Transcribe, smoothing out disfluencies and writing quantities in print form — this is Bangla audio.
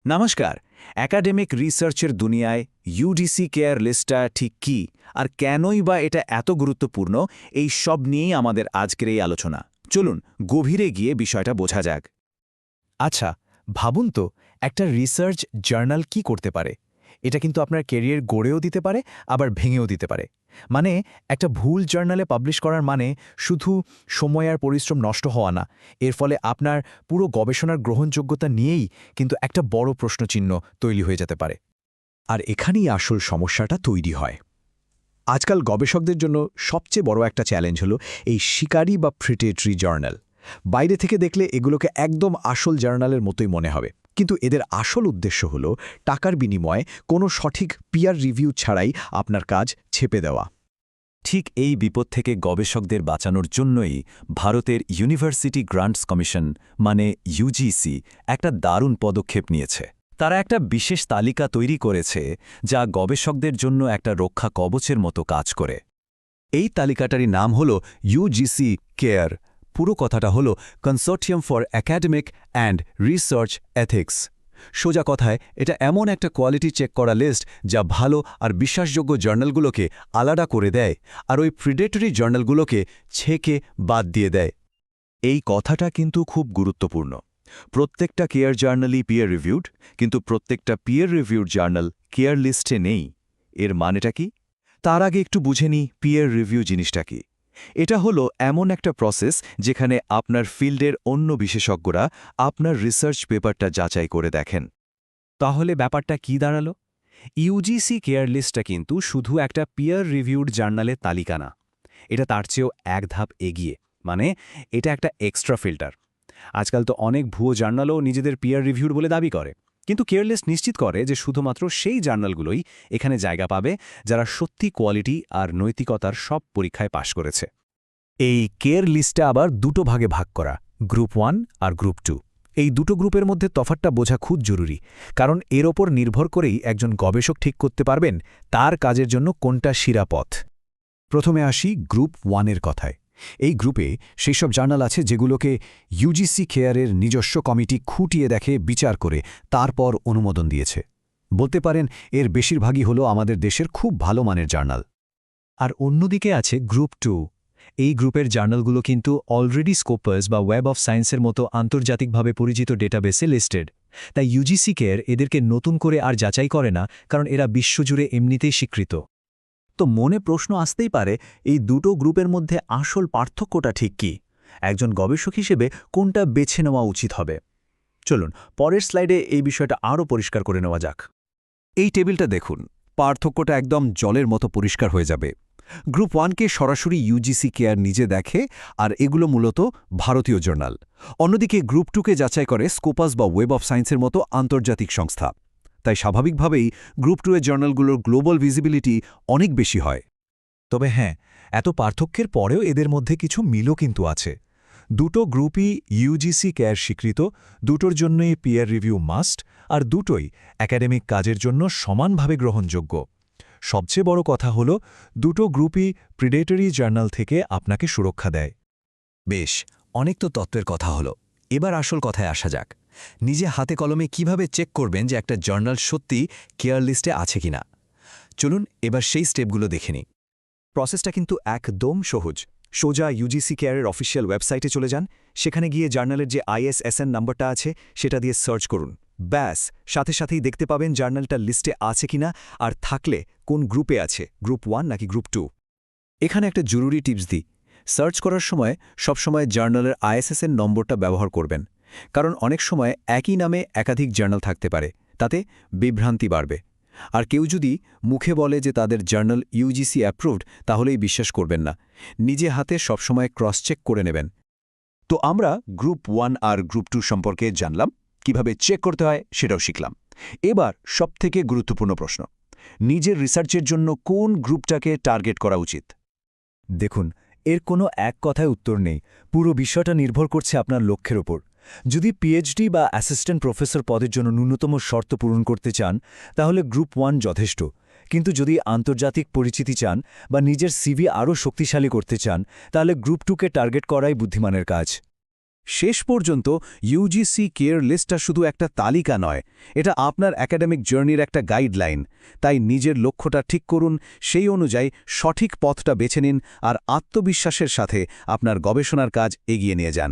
নমস্কার। একাডেমিক রিসার্চের দুনিয়ায় ইউজিসি কেয়ার লিস্টটা ঠিক কী আর কেনই বা এটা এত গুরুত্বপূর্ণ, এই সব নিয়েই আমাদের আজকের এই আলোচনা। চলুন গভীরে গিয়ে বিষয়টা বোঝা যাক। আচ্ছা, ভাবুন তো একটা রিসার্চ জার্নাল কি করতে পারে। এটা কিন্তু আপনার ক্যারিয়ার গড়েও দিতে পারে, আবার ভেঙেও দিতে পারে। মানে একটা ভুল জার্নালে পাবলিশ করার মানে শুধু সময় আর পরিশ্রম নষ্ট হওয়া না, এর ফলে আপনার পুরো গবেষণার গ্রহণযোগ্যতা নিয়েই কিন্তু একটা বড় প্রশ্নচিহ্ন তৈরি হয়ে যেতে পারে। আর এখানেই আসল সমস্যাটা তৈরি হয়। আজকাল গবেষকদের জন্য সবচেয়ে বড় একটা চ্যালেঞ্জ হলো এই শিকারি বা প্রিটেটরি জার্নাল। বাইরে থেকে দেখলে এগুলোকে একদম আসল জার্নালের মতোই মনে হবে, কিন্তু এদের আসল উদ্দেশ্য হলো টাকার বিনিময়ে কোনো সঠিক পিয়ার রিভিউ ছাড়াই আপনার কাজ ছেপে দেওয়া। ঠিক এই বিপদ থেকে গবেষকদের বাঁচানোর জন্যই ভারতের ইউনিভার্সিটি গ্রান্টস কমিশন মানে ইউজিসি একটা দারুণ পদক্ষেপ নিয়েছে। তারা একটা বিশেষ তালিকা তৈরি করেছে যা গবেষকদের জন্য একটা রক্ষা কবচের মতো কাজ করে। এই তালিকাটারই নাম হলো ইউজিসি কেয়ার। পুরো কথাটা হলো consortium for academic and research ethics. সোজা কথায় এটা এমন একটা কোয়ালিটি চেক করা লিস্ট যা ভালো আর বিশ্বাসযোগ্য জার্নালগুলোকে আলাদা করে দেয় আর ওই প্রিডেটরি জার্নালগুলোকে ছেকে বাদ দিয়ে দেয়। এই কথাটা কিন্তু খুব গুরুত্বপূর্ণ। প্রত্যেকটা কেয়ার জার্নালই পিয়ার রিভিউড, কিন্তু প্রত্যেকটা পিয়ার রিভিউড জার্নাল কেয়ার লিস্টে নেই। এর মানেটা কি? তার আগে একটু বুঝে নিই পিয়ার রিভিউ জিনিসটা কি। এটা হলো এমন একটা প্রসেস যেখানে আপনার ফিল্ডের অন্য বিশেষজ্ঞরা আপনার রিসার্চ পেপারটা যাচাই করে দেখেন। তাহলে ব্যাপারটা কি দাঁড়ালো? ইউজিসি কেয়ার লিস্টটা কিন্তু শুধু একটা পিয়ার রিভিউড জার্নালের তালিকা না, এটা তার চেয়েও এক ধাপ এগিয়ে। মানে এটা একটা এক্সট্রা ফিল্টার। আজকাল তো অনেক ভুয়ো জার্নালও নিজেদের পিয়ার রিভিউড বলে দাবি করে, কিন্তু কেয়ার লিস্ট নিশ্চিত করে যে শুধুমাত্র সেই জার্নালগুলোই এখানে জায়গা পাবে যারা সত্যি কোয়ালিটি আর নৈতিকতার সব পরীক্ষায় পাশ করেছে। এই কেয়ার লিস্টটা আবার দুটো ভাগে ভাগ করা, গ্রুপ 1 আর গ্রুপ 2। এই দুটো গ্রুপের মধ্যে তফাৎটা বোঝা খুব জরুরি, কারণ এর ওপর নির্ভর করেই একজন গবেষক ঠিক করতে পারবেন তার কাজের জন্য কোনটা সেরা পথ। প্রথমে আসি গ্রুপ 1-এর কথায়। এই গ্রুপে সেই সব জার্নাল আছে যেগুলোকে ইউজিসি কেয়ারের নিজস্ব কমিটি খুঁটিয়ে দেখে, বিচার করে তারপর অনুমোদন দিয়েছে। বলতে পারেন এর বেশিরভাগই হলো আমাদের দেশের খুব ভালো মানের জার্নাল। আর অন্যদিকে আছে গ্রুপ 2। এই গ্রুপের জার্নালগুলো কিন্তু অলরেডি স্কোপাস বা ওয়েব অফ সায়েন্সের মতো আন্তর্জাতিকভাবে পরিচিত ডেটাবেসে লিস্টেড। তাই ইউজিসি কেয়ার এদেরকে নতুন করে আর যাচাই করে না, কারণ এরা বিশ্বজুড়ে এমনিতেই স্বীকৃত। তো মনে প্রশ্ন আসতেই পারে, এই দুটো গ্রুপের মধ্যে আসল পার্থক্যটা ঠিক কী? একজন গবেষক হিসেবে কোনটা বেছে নেওয়া উচিত হবে? চলুন পরের স্লাইডে এই বিষয়টা আরও পরিষ্কার করে নেওয়া যাক। এই টেবিলটা দেখুন, পার্থক্যটা একদম জলের মতো পরিষ্কার হয়ে যাবে। গ্রুপ 1কে সরাসরি ইউজিসি কেয়ার নিজে দেখে, আর এগুলো মূলত ভারতীয় জার্নাল। অন্যদিকে গ্রুপ 2কে যাচাই করে স্কোপাস বা ওয়েব অফ সায়েন্সের মতো আন্তর্জাতিক সংস্থা। তাই স্বাভাবিকভাবেই গ্রুপ 2-এর জার্নালগুলোর গ্লোবাল ভিজিবিলিটি অনেক বেশি হয়। তবে হ্যাঁ, এত পার্থক্যের পরেও এদের মধ্যে কিছু মিলও কিন্তু আছে। দুটো গ্রুপই ইউজিসি কেয়ার স্বীকৃত, দুটোর জন্যই পিয়ার রিভিউ মাস্ট, আর দুটোই একাডেমিক কাজের জন্য সমানভাবে গ্রহণযোগ্য। সবচেয়ে বড় কথা হল দুটো গ্রুপই প্রিডেটরি জার্নাল থেকে আপনাকে সুরক্ষা দেয়। বেশ, অনেক তো তত্ত্বের কথা হলো, এবার আসল কথায় আসা যাক। নিজে হাতে কলমে কিভাবে চেক করবেন যে একটা জার্নাল সত্যি কেয়ার লিস্টে আছে কিনা? চলুন এবার সেই স্টেপগুলো দেখে নিই। প্রসেসটা কিন্তু একদম সহজ। সোজা ইউজিসি কেয়ারের অফিসিয়াল ওয়েবসাইটে চলে যান। সেখানে গিয়ে জার্নালের যে ISSN নাম্বারটা আছে সেটা দিয়ে সার্চ করুন। ব্যাস, সাথে সাথেই দেখতে পাবেন জার্নালটা লিস্টে আছে কিনা, আর থাকলে কোন গ্রুপে আছে, গ্রুপ 1 নাকি গ্রুপ 2। এখানে একটা জরুরি টিপস দিই, সার্চ করার সময় সবসময় জার্নালের ISSN নম্বরটা ব্যবহার করবেন, কারণ অনেক সময় একই নামে একাধিক জার্নাল থাকতে পারে, তাতে বিভ্রান্তি বাড়বে। আর কেউ যদি মুখে বলে যে তাদের জার্নাল ইউজিসি অ্যাপ্রুভড, তাহলেই বিশ্বাস করবেন না। নিজে হাতে সবসময় ক্রস চেক করে নেবেন। তো আমরা গ্রুপ 1 আর গ্রুপ 2 সম্পর্কে জানলাম, কিভাবে চেক করতে হয় সেটাও শিখলাম। এবার সবথেকে গুরুত্বপূর্ণ প্রশ্ন, নিজের রিসার্চের জন্য কোন গ্রুপটাকে টার্গেট করা উচিত? দেখুন, এর কোনো এক কথায় উত্তর নেই। পুরো বিষয়টা নির্ভর করছে আপনার লক্ষ্যের ওপর। যদি পিএইচডি বা অ্যাসিস্ট্যান্ট প্রফেসর পদের জন্য ন্যূনতম শর্ত পূরণ করতে চান, তাহলে গ্রুপ 1 যথেষ্ট। কিন্তু যদি আন্তর্জাতিক পরিচিতি চান বা নিজের সিভি আরও শক্তিশালী করতে চান, তাহলে গ্রুপ 2কে টার্গেট করাই বুদ্ধিমানের কাজ। শেষ পর্যন্ত ইউজিসি কেয়ার লিস্টটা শুধু একটা তালিকা নয়, এটা আপনার একাডেমিক জার্নির একটা গাইডলাইন। তাই নিজের লক্ষ্যটা ঠিক করুন, সেই অনুযায়ী সঠিক পথটা বেছে নিন আর আত্মবিশ্বাসের সাথে আপনার গবেষণার কাজ এগিয়ে নিয়ে যান।